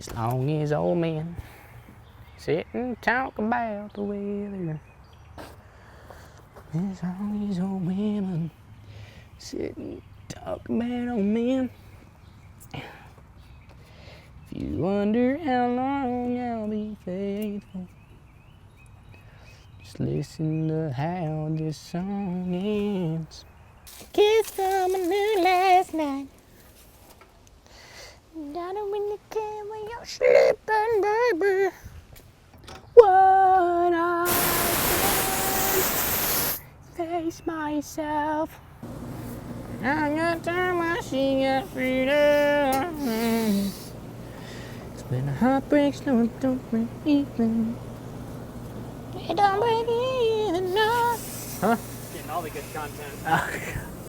As long as old men sit and talk about the weather. As long as old women sit and talk about old men. If you wonder how long I'll be faithful, just listen to how this song ends. Kiss someone new last night. Down when you came when you're sleeping, baby. What I face myself. I got time, I see got freedom. It's been a heartbreak, no, it don't break even. It don't break even, no. Huh? Getting all the good content.